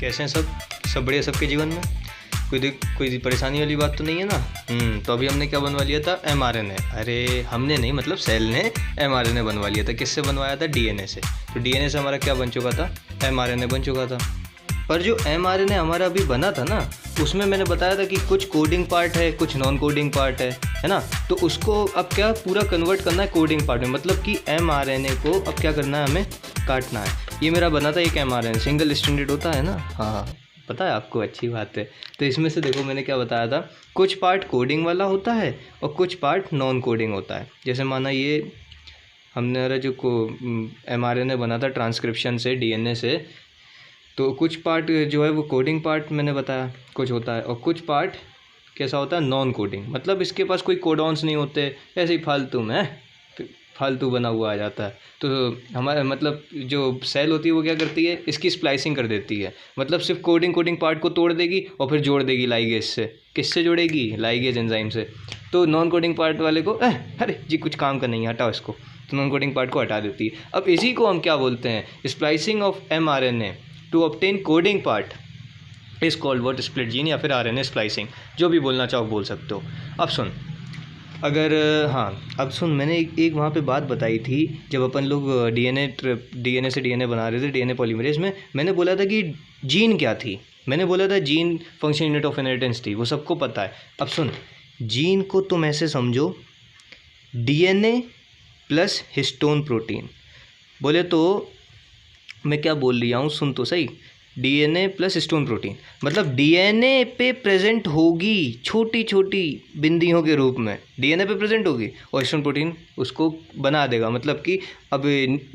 कैसे हैं सब बढ़िया सबके जीवन में? कोई परेशानी वाली बात तो नहीं है ना? तो अभी हमने क्या बनवा लिया था? mRNA। अरे हमने नहीं, मतलब सेल ने mRNA बनवा लिया था। किससे बनवाया था? DNA से। तो DNA से हमारा क्या बन चुका था? mRNA बन चुका था। पर जो mRNA हमारा अभी बना था ना, उसमें मैंने बताया था कि कुछ कोडिंग पार्ट है, कुछ नॉन कोडिंग पार्ट है ना। तो उसको अब क्या पूरा कन्वर्ट करना है कोडिंग पार्ट में, मतलब कि mRNA को अब क्या करना है, हमें काटना है। ये मेरा बना था एक mRNA, सिंगल स्ट्रैंडेड होता है ना। हाँ, पता है आपको, अच्छी बात है। तो इसमें से देखो मैंने क्या बताया था, कुछ पार्ट कोडिंग वाला होता है और कुछ पार्ट नॉन कोडिंग होता है। जैसे माना ये हमने जो mRNA बना था ट्रांसक्रिप्शन से, DNA से, तो कुछ पार्ट जो है वो कोडिंग पार्ट मैंने बताया कुछ होता है, और कुछ पार्ट कैसा होता है, नॉन कोडिंग। मतलब इसके पास कोई कोडॉन्स नहीं होते, ऐसे ही फालतू में फालतू बना हुआ आ जाता है। तो हमारे मतलब जो सेल होती है वो क्या करती है, इसकी स्प्लाइसिंग कर देती है। मतलब सिर्फ कोडिंग पार्ट को तोड़ देगी और फिर जोड़ देगी लाइगेज से। किससे जोड़ेगी? लाइगेज एंजाइम से। तो नॉन कोडिंग पार्ट वाले को अरे जी कुछ काम का नहीं है, हटाओ इसको। तो नॉन कोडिंग पार्ट को हटा देती है। अब इसी को हम क्या बोलते हैं? Splicing of mRNA to obtain coding part is called what? Split gene, या फिर RNA स्प्लाइसिंग, जो भी बोलना चाहो बोल सकते हो। अब सुन, अगर अब सुन, मैंने एक वहाँ पे बात बताई थी जब अपन लोग DNA से DNA बना रहे थे, DNA पॉलीमरेज में। मैंने बोला था कि जीन क्या थी, मैंने बोला था gene function unit of inheritance थी, वो सबको पता है। अब सुन, जीन को तुम ऐसे समझो, DNA प्लस हिस्टोन प्रोटीन। बोले तो मैं क्या बोल रहा हूँ, सुन तो सही। DNA प्लस हिस्टोन प्रोटीन मतलब DNA पे प्रेजेंट होगी छोटी छोटी बिंदियों के रूप में, DNA पे प्रेजेंट होगी और हिस्टोन प्रोटीन उसको बना देगा। मतलब कि अब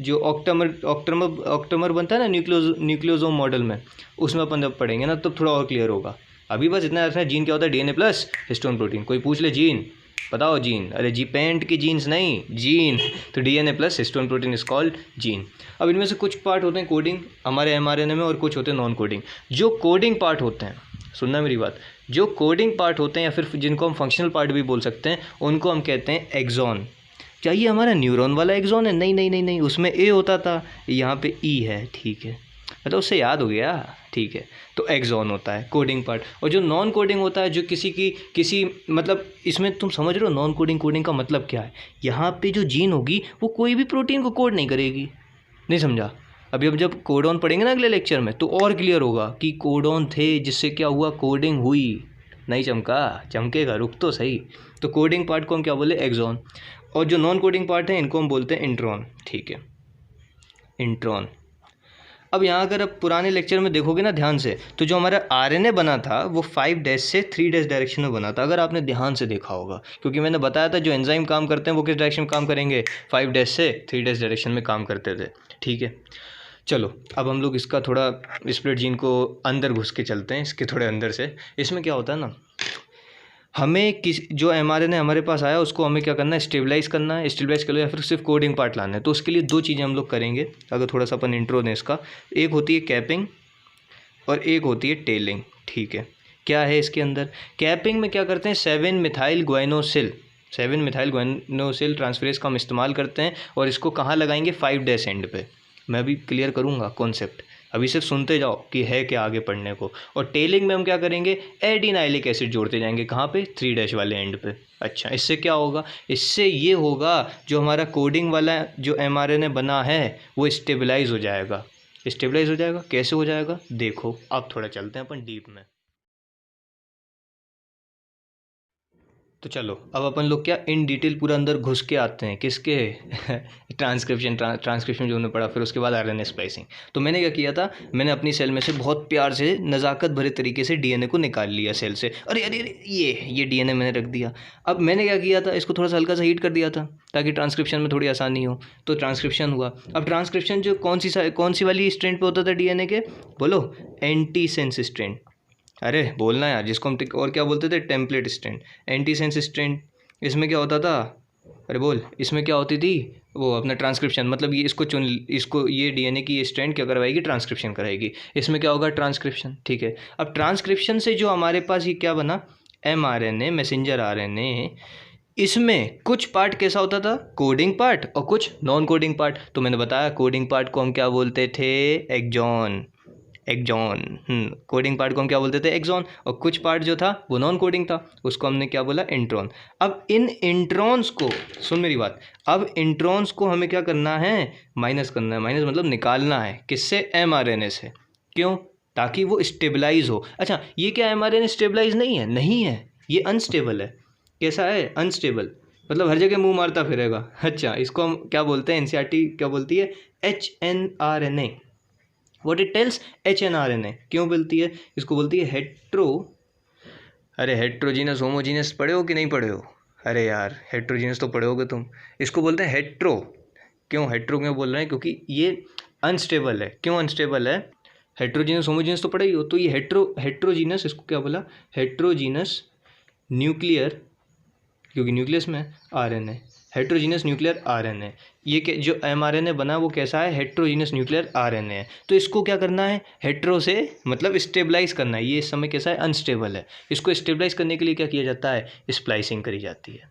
जो ऑक्टोमर बनता है ना न्यूक्लियोसोम मॉडल में, उसमें अपन जब पढ़ेंगे ना तब थोड़ा और क्लियर होगा। अभी बस इतना रखना है, जीन क्या होता है? DNA plus histone protein. कोई पूछ ले जीन बताओ, जीन, अरे जी पेंट की जीन्स नहीं, जीन। तो DNA plus histone protein is called gene. अब इनमें से कुछ पार्ट होते हैं कोडिंग हमारे mRNA में और कुछ होते हैं नॉन कोडिंग। जो कोडिंग पार्ट होते हैं, सुनना मेरी बात, जो कोडिंग पार्ट होते हैं या फिर जिनको हम फंक्शनल पार्ट भी बोल सकते हैं, उनको हम कहते हैं एक्सॉन। क्या ये हमारा न्यूरॉन वाला एक्सॉन है? नहीं नहीं नहीं नहीं, उसमें A होता था, यहाँ पे E है, ठीक है, मतलब उससे याद हो गया, ठीक है। तो एक्सॉन होता है कोडिंग पार्ट। और जो नॉन कोडिंग होता है, जो किसी मतलब इसमें तुम समझ रहे हो नॉन कोडिंग का मतलब क्या है? यहाँ पे जो जीन होगी वो कोई भी प्रोटीन को कोड नहीं करेगी। नहीं समझा? अभी अब जब कोडॉन पढ़ेंगे ना अगले लेक्चर में, तो और क्लियर होगा कि कोडॉन थे जिससे क्या हुआ, कोडिंग हुई। नहीं चमका? चमकेगा, रुक तो सही। तो कोडिंग पार्ट को हम क्या बोले? एक्सॉन। और जो नॉन कोडिंग पार्ट है इनको हम बोलते हैं इंट्रॉन, ठीक है, इंट्रॉन। अब यहाँ अगर आप पुराने लेक्चर में देखोगे ना ध्यान से, तो जो हमारा RNA बना था वो 5' से 3' डायरेक्शन में बना था, अगर आपने ध्यान से देखा होगा। क्योंकि मैंने बताया था जो एंजाइम काम करते हैं वो किस डायरेक्शन में काम करेंगे? 5' से 3' डायरेक्शन में काम करते थे, ठीक है। चलो अब हम लोग इसका थोड़ा स्प्लिट जीन को अंदर घुस के चलते हैं, इसके थोड़े अंदर से। इसमें क्या होता है ना, हमें जो mRNA हमारे पास आया उसको हमें क्या करना है? स्टेबलाइज करना है, स्टेबलाइज कर लो, या फिर सिर्फ कोडिंग पार्ट लाना है। तो उसके लिए दो चीज़ें हम लोग करेंगे, अगर थोड़ा सा अपन इंट्रो दें इसका। एक होती है कैपिंग और एक होती है टेलिंग, ठीक है। क्या है इसके अंदर? कैपिंग में क्या करते हैं? 7 मिथाइल ग्वाइनोसिल ट्रांसफरेज का हम इस्तेमाल करते हैं, और इसको कहाँ लगाएंगे? 5' एंड पे। मैं भी क्लियर करूँगा कॉन्सेप्ट, अभी सिर्फ सुनते जाओ कि है क्या आगे पढ़ने को। और टेलिंग में हम क्या करेंगे? एडिनाइलिक एसिड जोड़ते जाएंगे, कहाँ पे? 3' वाले एंड पे। अच्छा, इससे क्या होगा? इससे ये होगा जो हमारा कोडिंग वाला जो mRNA बना है वो स्टेबलाइज हो जाएगा। स्टेबलाइज हो जाएगा, कैसे हो जाएगा देखो। अब थोड़ा चलते हैं अपन डीप में। तो चलो अब अपन लोग क्या इन डिटेल पूरा अंदर घुस के आते हैं, किसके? ट्रांसक्रिप्शन जो हमने पढ़ा, फिर उसके बाद RNA स्प्लाइसिंग। तो मैंने क्या किया था, मैंने अपनी सेल में से बहुत प्यार से नज़ाकत भरे तरीके से DNA को निकाल लिया सेल से। अरे अरे अरे, ये DNA मैंने रख दिया। अब मैंने क्या किया था, इसको थोड़ा सा हल्का सा हीट कर दिया था ताकि ट्रांसक्रिप्शन में थोड़ी आसानी हो। तो ट्रांसक्रिप्शन हुआ। अब ट्रांसक्रिप्शन जो कौन सी वाली स्ट्रैंड पे होता था DNA के? बोलो, एंटीसेंस स्ट्रैंड। अरे बोलना यार, जिसको हम और क्या बोलते थे? Template strand, antisense strand. इसमें क्या होता था? अरे बोल, इसमें क्या होती थी? वो अपना ट्रांसक्रिप्शन, मतलब ये इसको ये DNA की ये स्ट्रैंड क्या करवाएगी? ट्रांसक्रिप्शन कराएगी। इसमें क्या होगा? ट्रांसक्रिप्शन, ठीक है। अब ट्रांसक्रिप्शन से जो हमारे पास ये क्या बना? mRNA, messenger RNA। इसमें कुछ पार्ट कैसा होता था? कोडिंग पार्ट, और कुछ नॉन कोडिंग पार्ट। तो मैंने बताया कोडिंग पार्ट को हम क्या बोलते थे? एक्सॉन। एक्सॉन। कोडिंग पार्ट को हम क्या बोलते थे? एक्सॉन। और कुछ पार्ट जो था वो नॉन कोडिंग था, उसको हमने क्या बोला? इंट्रॉन। अब इन इंट्रॉन्स को, सुन मेरी बात, अब इंट्रॉन्स को हमें क्या करना है? माइनस करना है। माइनस मतलब निकालना है। किससे? mRNA से। क्यों? ताकि वो स्टेबलाइज हो। अच्छा, ये क्या mRNA स्टेबलाइज नहीं है? नहीं है, ये अनस्टेबल है। कैसा है? अनस्टेबल, मतलब हर जगह मुंह मारता फिरेगा। अच्छा, इसको हम क्या बोलते हैं? एनसीईआरटी क्या बोलती है? HNRNA। What it tells? HNRNA। क्यों बोलती है? इसको बोलती है अरे हेट्रोजीनस होमोजीनस पढ़े हो कि नहीं पढ़े हो? अरे यार, हेट्रोजीनस तो पढ़े होगे तुम। इसको बोलते हैं हेट्रो। क्यों हेट्रो क्यों बोल रहे हैं? क्योंकि ये अनस्टेबल है। क्यों अनस्टेबल है? हेट्रोजीनस होमोजीनस तो पढ़े ही हो, तो ये हेट्रोजीनस, इसको क्या बोला? हेट्रोजीनस न्यूक्लियर, क्योंकि न्यूक्लियस में RNA, हेट्रोजीनस न्यूक्लियर RNA। ये जो mRNA बना वो कैसा है? हेट्रोजीनस न्यूक्लियर RNA है। तो इसको क्या करना है? हेट्रो से मतलब स्टेबलाइज करना है। ये इस समय कैसा है? अनस्टेबल है। इसको स्टेबलाइज करने के लिए क्या किया जाता है? स्प्लाइसिंग करी जाती है।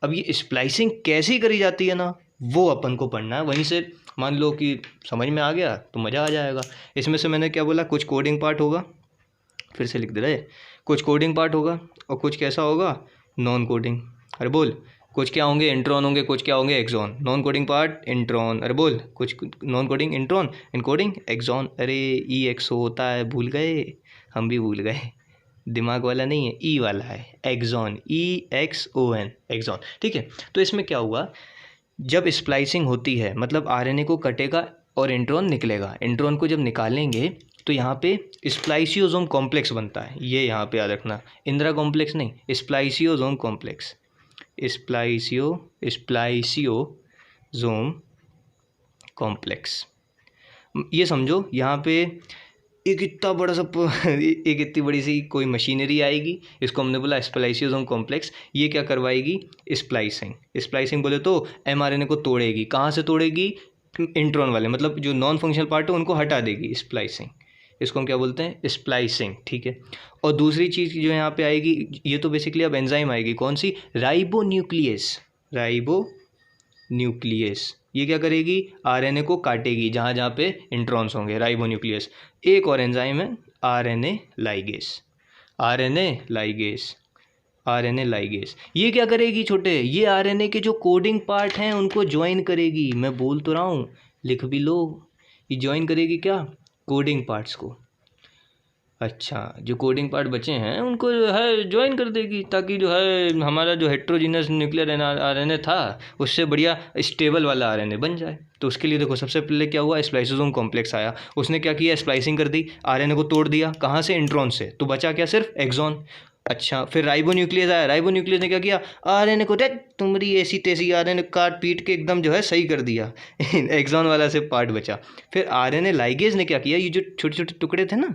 अब ये स्प्लाइसिंग कैसी करी जाती है ना, वो अपन को पढ़ना है। वहीं से मान लो कि समझ में आ गया तो मज़ा आ जाएगा। इसमें से मैंने क्या बोला? कुछ कोडिंग पार्ट होगा, फिर से लिख दे रहे, कुछ कोडिंग पार्ट होगा और कुछ कैसा होगा? Non coding. अरे बोल, कुछ क्या होंगे? इंट्रॉन होंगे, कुछ क्या होंगे? Exon. Non coding part intron. अरे बोल, कुछ non coding intron, encoding exon. अरे EXO होता है, भूल गए? हम भी भूल गए, दिमाग वाला नहीं है, ई वाला है, एक्सॉन, EXON, एक्सॉन। ठीक है, तो इसमें क्या हुआ? जब स्प्लाइसिंग होती है मतलब RNA को कटेगा और इंट्रॉन निकलेगा। इंट्रॉन को जब निकालेंगे तो यहाँ पे स्प्लाइसियोसोम कॉम्प्लेक्स बनता है। ये यहाँ पे याद रखना, इंदिरा कॉम्प्लेक्स नहीं, स्प्लाइसियोसोम कॉम्प्लेक्स। Spliceosome complex. ये समझो, यहाँ पे एक इतना बड़ा सा एक इतनी बड़ी सी कोई मशीनरी आएगी, इसको हमने बोला स्प्लाइसियोसोम कॉम्प्लेक्स। ये क्या करवाएगी? स्प्लाइसिंग। स्प्लाइसिंग बोले तो mRNA को तोड़ेगी। कहाँ से तोड़ेगी? इंट्रॉन वाले, मतलब जो नॉन फंक्शनल पार्ट है उनको हटा देगी। स्प्लाइसिंग, इसको हम क्या बोलते हैं? स्प्लाइसिंग। ठीक है, और दूसरी चीज़ जो यहाँ पे आएगी, ये तो बेसिकली अब एंजाइम आएगी। कौन सी? राइबोन्यूक्लियस। राइबोन्यूक्लियस ये क्या करेगी? RNA को काटेगी जहाँ जहाँ पे इंट्रॉन्स होंगे, राइबोन्यूक्लियस। एक और एंजाइम है RNA लाइगेस। RNA लाइगेस ये क्या करेगी छोटे? ये RNA के जो कोडिंग पार्ट हैं उनको ज्वाइन करेगी। मैं बोल तो रहा हूँ, लिख भी लो। ये ज्वाइन करेगी क्या? कोडिंग पार्ट्स को। अच्छा, जो कोडिंग पार्ट बचे हैं उनको जो है ज्वाइन कर देगी, ताकि जो है हमारा जो हेट्रोजीनस न्यूक्लियर RNA था उससे बढ़िया स्टेबल वाला RNA बन जाए। तो उसके लिए देखो, सबसे पहले क्या हुआ? स्प्लाइसोसोम कॉम्प्लेक्स आया, उसने क्या किया? स्प्लाइसिंग कर दी, RNA को तोड़ दिया। कहाँ से? इंट्रॉन से। तो बचा क्या? सिर्फ एक्सॉन। अच्छा, फिर राइबोन्यूक्लियस आया। राइबोन्यूक्लियस ने क्या किया? RNA को तुम्हारी ऐसी तैसी RNA काट पीट के एकदम जो है सही कर दिया। एक्सॉन वाला से पार्ट बचा। फिर RNA लाइगेज ने क्या किया? ये जो छोटे छोटे टुकड़े थे ना,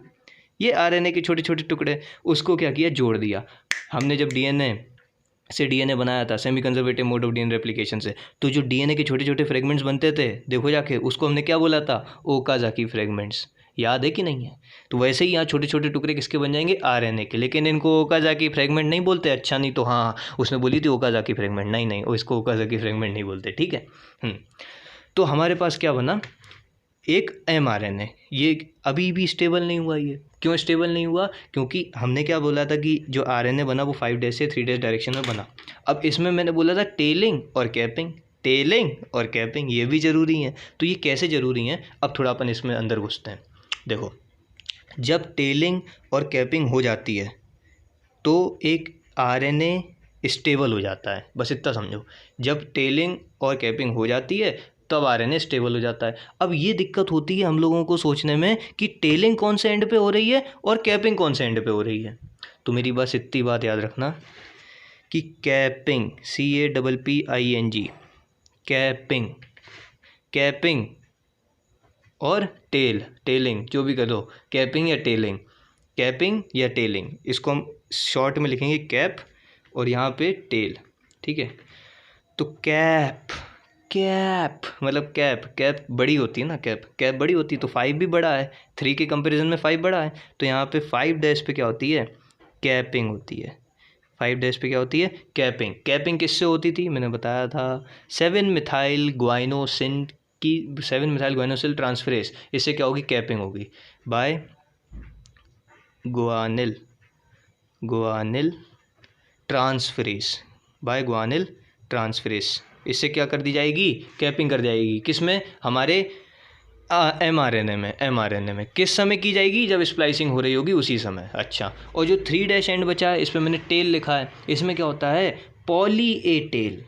ये RNA के छोटे छोटे टुकड़े, उसको क्या किया? जोड़ दिया। हमने जब DNA बनाया था, semi conservative mode of DNA replication से, तो जो DNA के छोटे छोटे फ्रेगमेंट्स बनते थे, देखो जाके, उसको हमने क्या बोला था? Okazaki fragments. याद है कि नहीं है? तो वैसे ही यहाँ छोटे छोटे टुकड़े किसके बन जाएंगे? RNA के। लेकिन इनको ओकाजाकी फ्रेगमेंट नहीं बोलते। अच्छा, नहीं तो हाँ, उसने बोली थी ओकाजाकी फ्रेगमेंट। नहीं, इसको ओकाजाकी फ्रेगमेंट नहीं बोलते। ठीक है। तो हमारे पास क्या बना? एक mRNA। ये अभी भी स्टेबल नहीं हुआ। ये क्यों स्टेबल नहीं हुआ? क्योंकि हमने क्या बोला था कि जो RNA बना वो 5' से 3' डायरेक्शन में बना। अब इसमें मैंने बोला था टेलिंग और कैपिंग ये भी ज़रूरी है। तो ये कैसे ज़रूरी हैं? अब थोड़ा अपन इसमें अंदर घुसते हैं। देखो, जब टेलिंग और कैपिंग हो जाती है तो एक RNA स्टेबल हो जाता है। बस इतना समझो, जब टेलिंग और कैपिंग हो जाती है तब RNA स्टेबल हो जाता है। अब ये दिक्कत होती है हम लोगों को सोचने में कि टेलिंग कौन से एंड पे हो रही है और कैपिंग कौन से एंड पे हो रही है। तो मेरी बस इतनी बात याद रखना कि कैपिंग, CAPPING, कैपिंग और टेलिंग, जो भी कर दो, कैपिंग या टेलिंग, इसको हम शॉर्ट में लिखेंगे कैप और यहाँ पे टेल। ठीक है, तो कैप मतलब कैप बड़ी होती है ना, कैप बड़ी होती है, तो 5 भी बड़ा है, 3 के कंपैरिजन में 5 बड़ा है। तो यहाँ पे 5' पे क्या होती है? कैपिंग होती है। 5' पे क्या होती है? कैपिंग किससे होती थी? मैंने बताया था 7 मिथाइल ग्वाइनोसिन कि 7 मिथाइल ग्वानिल ट्रांसफरेज, इससे क्या होगी, कैपिंग होगी बाय ग्वानिल ट्रांसफरेज, बाय ग्वानिल ट्रांसफरेज। इससे क्या कर दी जाएगी, कैपिंग कर जाएगी। किस में, हमारे mRNA में। किस समय की जाएगी, जब स्प्लाइसिंग हो रही होगी उसी समय। अच्छा, और जो 3' एंड बचा है, इस पर मैंने टेल लिखा है, इसमें क्या होता है, पॉली ए टेल।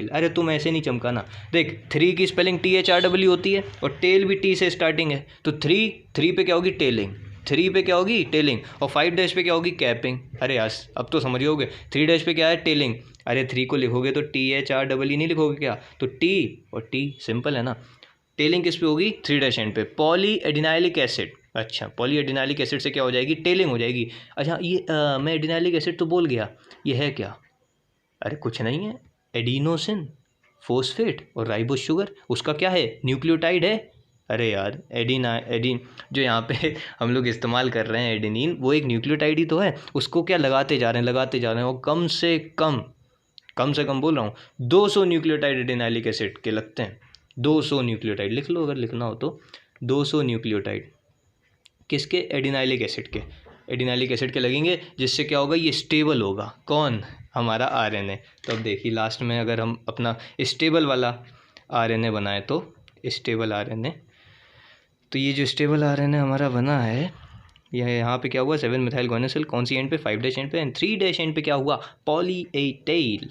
अरे तुम ऐसे नहीं चमकाना, देख 3 की स्पेलिंग THRW होती है और टेल भी T से स्टार्टिंग है, तो 3 पे क्या होगी, टेलिंग, 3 पे क्या होगी, टेलिंग, और 5' पे क्या होगी, कैपिंग। अरे यार अब तो समझ गए, 3' पे क्या है, टेलिंग। अरे 3 को लिखोगे तो THRW नहीं लिखोगे क्या, तो T और T सिंपल है ना। टेलिंग किस पे होगी, 3' एंड पे, पॉली एडिनाइलिक एसिड। अच्छा, पॉली एडिनाइलिक एसिड से क्या हो जाएगी, टेलिंग हो जाएगी। अच्छा ये मैं एडिनाइलिक एसिड तो बोल गया, ये है क्या, अरे कुछ नहीं है, एडिनोसिन फोस्फेट और राइबोस शुगर, उसका क्या है, न्यूक्लियोटाइड है। अरे यार एडिन जो यहाँ पे हम लोग इस्तेमाल कर रहे हैं एडेनिन, वो एक न्यूक्लियोटाइड ही तो है। उसको क्या लगाते जा रहे हैं और कम से कम बोल रहा हूँ 200 न्यूक्लियोटाइड एडिनाइलिक एसिड के लगते हैं। 200 न्यूक्लियोटाइड लिख लो अगर लिखना हो तो, 200 न्यूक्लियोटाइड किसके, एडिनाइलिक एसिड के लगेंगे, जिससे क्या होगा, ये स्टेबल होगा। कौन, हमारा RNA। तो अब देखिए लास्ट में अगर हम अपना स्टेबल वाला RNA बनाए तो स्टेबल RNA, तो ये जो स्टेबल RNA हमारा बना है, यह यहाँ पे क्या हुआ, 7 मिथाइल ग्वानिल, कौन सी एंड पे, 5' एंड पे, एंड 3' एंड पे क्या हुआ, पॉली ए टेल।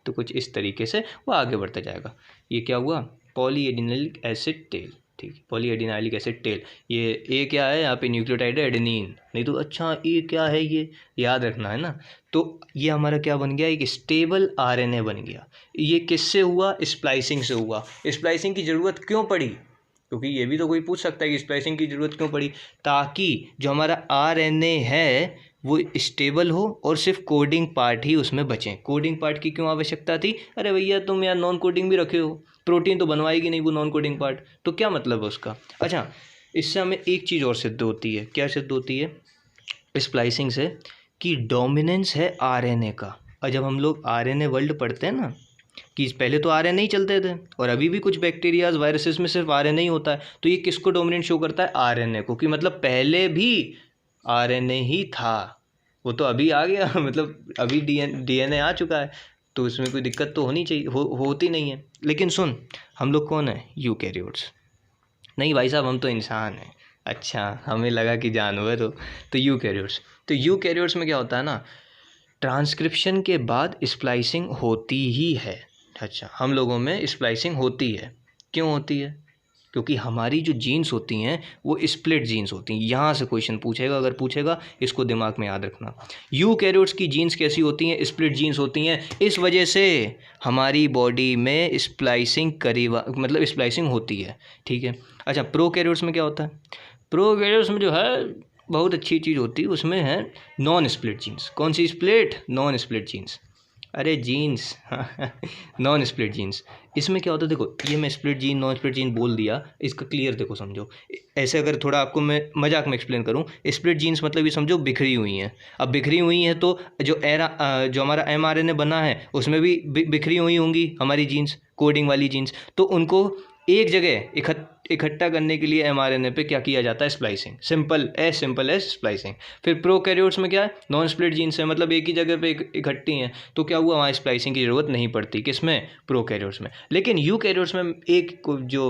तो कुछ इस तरीके से वो आगे बढ़ता जाएगा। ये क्या हुआ, पॉली एडिनाइलिक एसिड टेल, ठीक, पॉली एडिनाइलिक एसिड टेल। ये ए क्या है, यहाँ पे न्यूक्लियोटाइड है एडेनिन, नहीं तो अच्छा ए क्या है, ये याद रखना है ना। तो ये हमारा क्या बन गया, एक स्टेबल RNA बन गया। ये किससे हुआ, स्प्लाइसिंग से हुआ। स्प्लाइसिंग की ज़रूरत क्यों पड़ी, क्योंकि ये भी तो कोई पूछ सकता है कि स्प्लाइसिंग की ज़रूरत क्यों पड़ी, ताकि जो हमारा RNA है वो स्टेबल हो और सिर्फ कोडिंग पार्ट ही उसमें बचें। कोडिंग पार्ट की क्यों आवश्यकता थी, अरे भैया तुम यार नॉन कोडिंग भी रखे हो, प्रोटीन तो बनवाएगी नहीं वो नॉन कोडिंग पार्ट, तो क्या मतलब है उसका। अच्छा, इससे हमें एक चीज़ और सिद्ध होती है, क्या सिद्ध होती है स्प्लाइसिंग से, कि डोमिनेंस है RNA का। और जब हम लोग RNA वर्ल्ड पढ़ते हैं ना, कि पहले तो RNA ही चलते थे और अभी भी कुछ बैक्टीरियाज वायरसेस में सिर्फ RNA ही होता है, तो ये किसको डोमिनेंट शो करता है, RNA को, कि मतलब पहले भी RNA ही था, वो तो अभी आ गया मतलब अभी DNA आ चुका है, तो इसमें कोई दिक्कत तो होनी चाहिए, होती नहीं है। लेकिन सुन, हम लोग कौन है, यूकैरियोट्स। नहीं भाई साहब हम तो इंसान हैं। अच्छा, हमें लगा कि जानवर हो, तो यूकैरियोट्स में क्या होता है ना, ट्रांसक्रिप्शन के बाद स्प्लाइसिंग होती ही है। अच्छा, हम लोगों में स्प्लाइसिंग होती है, क्यों होती है, क्योंकि हमारी जो जीन्स होती हैं वो स्प्लिट जीन्स होती हैं। यहाँ से क्वेश्चन पूछेगा, अगर पूछेगा इसको दिमाग में याद रखना। यूकैरियोट्स की जीन्स कैसी होती हैं, स्प्लिट जीन्स होती हैं, इस वजह से हमारी बॉडी में स्प्लाइसिंग होती है, ठीक है। अच्छा, प्रोकैरियोट्स में क्या होता है, प्रोकैरियोट्स में जो है बहुत अच्छी चीज़ होती है, उसमें है नॉन स्प्लिट जीन्स। कौन सी स्प्लिट, नॉन स्प्लिट जीन्स, अरे जीन्स नॉन स्प्लिट जीन्स। इसमें क्या होता है, देखो ये मैं split gene non split gene बोल दिया, इसका क्लियर देखो समझो। ऐसे अगर थोड़ा आपको मैं मजाक में एक्सप्लेन करूं, स्प्लिट जीन्स मतलब ये समझो बिखरी हुई हैं। अब बिखरी हुई हैं तो जो हमारा mRNA बना है उसमें भी बिखरी हुई होंगी हमारी जीन्स, कोडिंग वाली जीन्स, तो उनको एक जगह इकट्ठा करने के लिए mRNA पे क्या किया जाता है, स्प्लाइसिंग, सिंपल एज स्प्लाइसिंग। फिर प्रोकैरियोट्स में क्या है, नॉन स्प्लिट जीन्स है, मतलब एक ही जगह पे इकट्ठी हैं, तो क्या हुआ, वहाँ स्प्लाइसिंग की ज़रूरत नहीं पड़ती, किसमें, प्रोकैरियोट्स में। लेकिन यूकैरियोट्स में एक जो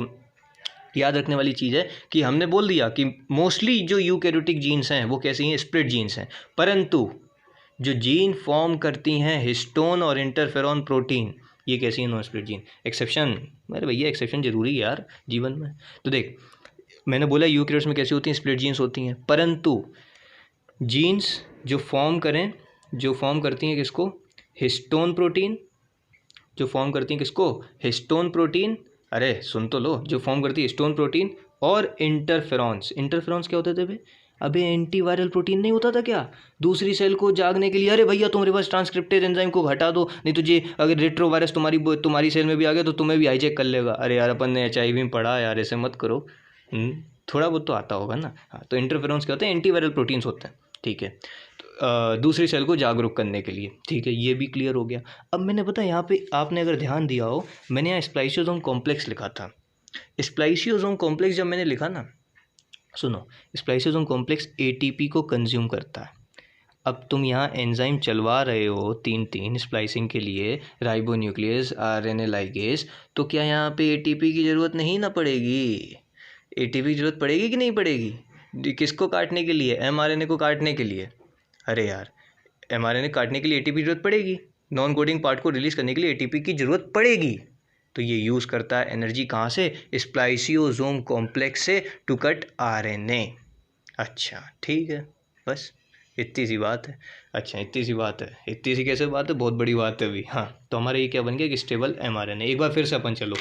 याद रखने वाली चीज़ है कि हमने बोल दिया कि मोस्टली जो यूकैरियोटिक जीन्स हैं वो कैसी हैं, स्प्लिट जीन्स हैं, परंतु जो जीन फॉर्म करती हैं हिस्टोन और इंटरफेरॉन प्रोटीन, ये कैसी है, नॉन स्प्लिट जीन। एक्सेप्शन, अरे भैया एक्सेप्शन जरूरी है यार जीवन में। तो देख मैंने बोला यूकैरियोट्स में कैसी होती हैं, स्प्लिट जीन्स होती हैं, परंतु जीन्स जो फॉर्म करती हैं किसको, हिस्टोन प्रोटीन, जो फॉर्म करती हैं किसको, हिस्टोन प्रोटीन, अरे सुन तो लो, जो फॉर्म करती है हिस्टोन प्रोटीन और इंटरफेरॉन्स क्या होते थे भाई, अबे एंटीवायरल प्रोटीन नहीं होता था क्या, दूसरी सेल को जागने के लिए, अरे भैया तुम रिवर्स ट्रांसक्रिप्टेज एंजाइम को हटा दो, नहीं तो ये अगर रेट्रोवायरस तुम्हारी सेल में भी आ गया तो तुम्हें भी हाईजैक कर लेगा। अरे यार अपन ने HIV में पढ़ा यार, ऐसे मत करो, थोड़ा बहुत तो आता होगा ना। हाँ, तो इंटरफेरॉन्स क्या होते हैं, एंटीवायरल प्रोटीन्स होते हैं, ठीक है। दूसरी सेल को जागरूक करने के लिए। ठीक है, ये भी क्लियर हो गया। अब मैंने पता यहाँ पे आपने अगर ध्यान दिया हो, मैंने यहाँ स्प्लाइसियोसोम कॉम्प्लेक्स लिखा था। स्प्लाइसियोसोम कॉम्प्लेक्स जब मैंने लिखा ना, सुनो, स्प्लाइसियोसोम कॉम्प्लेक्स एटीपी को कंज्यूम करता है। अब तुम यहाँ एंजाइम चलवा रहे हो 3 स्प्लाइसिंग के लिए, राइबोन्यूक्लियस, आरएनए लाइगेज, तो क्या यहाँ पे एटीपी की ज़रूरत नहीं ना पड़ेगी? एटीपी की ज़रूरत पड़ेगी कि नहीं पड़ेगी? किसको काटने के लिए? एमआरएनए को काटने के लिए। अरे यार, एमआरएनए काटने के लिए एटीपी की ज़रूरत पड़ेगी, नॉन कोडिंग पार्ट को रिलीज़ करने के लिए एटीपी की ज़रूरत पड़ेगी। तो ये यूज़ करता है एनर्जी कहाँ से? स्प्लाइसियोसोम कॉम्प्लेक्स से टू कट आरएनए। अच्छा ठीक है, बस इतनी सी बात है। अच्छा इतनी सी बात है, इतनी सी कैसे बात है? बहुत बड़ी बात है अभी। हाँ, तो हमारा ये क्या बन गया कि स्टेबल एमआरएनए। एक बार फिर से अपन चलो,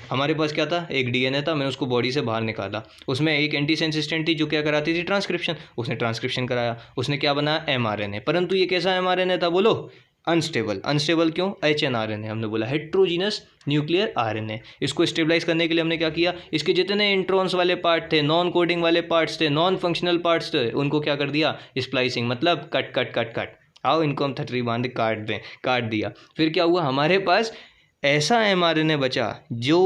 हमारे पास क्या था? एक डीएनए था, मैंने उसको बॉडी से बाहर निकाला, उसमें एक एंटीसेंस स्ट्रैंड थी जो क्या कराती थी? ट्रांसक्रिप्शन। उसने ट्रांसक्रिप्शन कराया, उसने क्या बनाया? एमआरएनए। परंतु ये कैसा एमआरएनए था बोलो? अनस्टेबल। अनस्टेबल क्यों? एचएनआरएनए हमने बोला, हेट्रोजीनस न्यूक्लियर आरएनए। इसको स्टेबलाइज करने के लिए हमने क्या किया? इसके जितने इंट्रॉन्स वाले पार्ट थे, नॉन कोडिंग वाले पार्ट्स थे, नॉन फंक्शनल पार्ट्स थे, उनको क्या कर दिया? स्प्लाइसिंग, मतलब कट कट कट कट। आओ इनको हम थटरी बांध काट दें, काट दिया। फिर क्या हुआ? हमारे पास ऐसा एमआरएनए बचा जो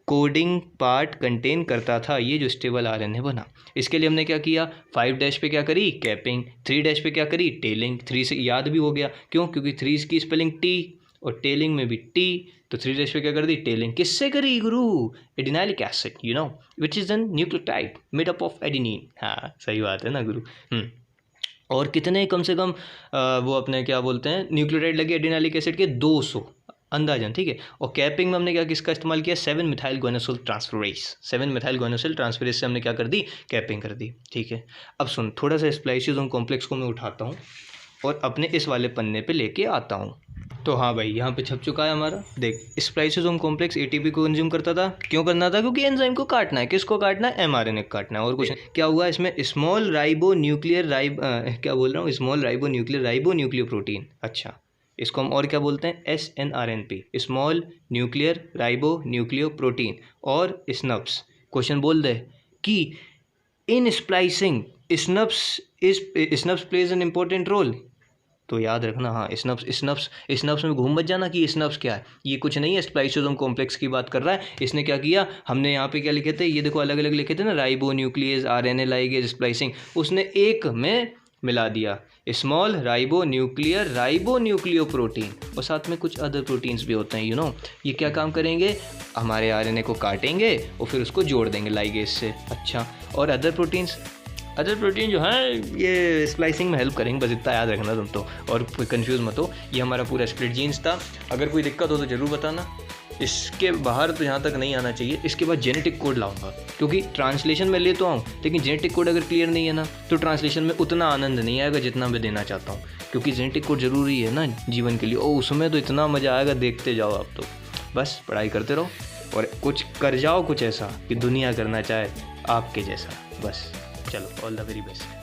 कोडिंग पार्ट कंटेन करता था, ये जो स्टेबल आरएनए बना। इसके लिए हमने क्या किया? 5' पे क्या करी? कैपिंग। 3' पे क्या करी? टेलिंग। 3 से याद भी हो गया, क्यों? क्योंकि 3 की स्पेलिंग टी और टेलिंग में भी टी, तो 3' पे क्या कर दी? टेलिंग। किससे करी गुरु? Adenylic acid, you know, which is an nucleotide made up of adenine. हाँ सही बात है ना गुरु। और कितने कम से कम वो अपने क्या बोलते हैं, न्यूक्लियोटाइड लगे एडिनाइलिक एसिड के? 200 अंदाजन। ठीक है, और कैपिंग में हमने क्या किसका इस्तेमाल किया? 7-मिथाइल गुआनोसिल ट्रांसफेरेज। 7-मिथाइल गुआनोसिल ट्रांसफेरेज से हमने क्या कर दी? कैपिंग कर दी। ठीक है, अब सुन, थोड़ा सा स्प्लाइसियोसोम कॉम्प्लेक्स को मैं उठाता हूँ और अपने इस वाले पन्ने पे लेके आता हूँ। तो हाँ भाई, यहाँ पे छप चुका है हमारा। देख, स्प्लाइसियोसोम कॉम्प्लेक्स एटीपी को कंज्यूम करता था। क्यों करना था? क्योंकि एंजाइम को काटना है। किसको काटना है? एमआरएनए को काटना है, और कुछ। क्या हुआ इसमें? स्मॉल राइबो न्यूक्लियर क्या बोल रहा हूँ? Small ribonucleoprotein. अच्छा, इसको हम और क्या बोलते हैं? SNRNP, small nuclear ribonucleoprotein. और स्नप्स। क्वेश्चन बोल दे कि in splicing snurps plays an important role. तो याद रखना, हाँ, स्नप्स में घूम मत जाना कि स्नप्स क्या है। ये कुछ नहीं है, स्प्लाइसियोसोम कॉम्प्लेक्स की बात कर रहा है। इसने क्या किया? हमने यहाँ पे क्या लिखे थे? ये देखो, अलग अलग लिखे थे ना, ribo nucleus, RNA ligase, splicing. उसने एक में मिला दिया, स्मॉल राइबो न्यूक्लियो प्रोटीन, और साथ में कुछ अदर प्रोटीन्स भी होते हैं, यू नो। ये क्या काम करेंगे? हमारे आरएनए को काटेंगे और फिर उसको जोड़ देंगे लाइगेज से। अच्छा, और अदर प्रोटीन जो हैं ये स्प्लाइसिंग में हेल्प करेंगे, बस इतना याद रखना तुम तो, और कोई कंफ्यूज मत हो। ये हमारा पूरा स्प्लिट जीन्स था। अगर कोई दिक्कत हो तो ज़रूर बताना। इसके बाहर तो यहाँ तक नहीं आना चाहिए। इसके बाद जेनेटिक कोड लाऊंगा, क्योंकि ट्रांसलेशन में ले तो आऊँ, लेकिन जेनेटिक कोड अगर क्लियर नहीं है ना, तो ट्रांसलेशन में उतना आनंद नहीं आएगा जितना मैं देना चाहता हूँ। क्योंकि जेनेटिक कोड ज़रूरी है ना जीवन के लिए, और उसमें तो इतना मज़ा आएगा, देखते जाओ आप तो। बस पढ़ाई करते रहो और कुछ कर जाओ, कुछ ऐसा कि दुनिया करना चाहे आपके जैसा। बस चलो, ऑल द वेरी बेस्ट।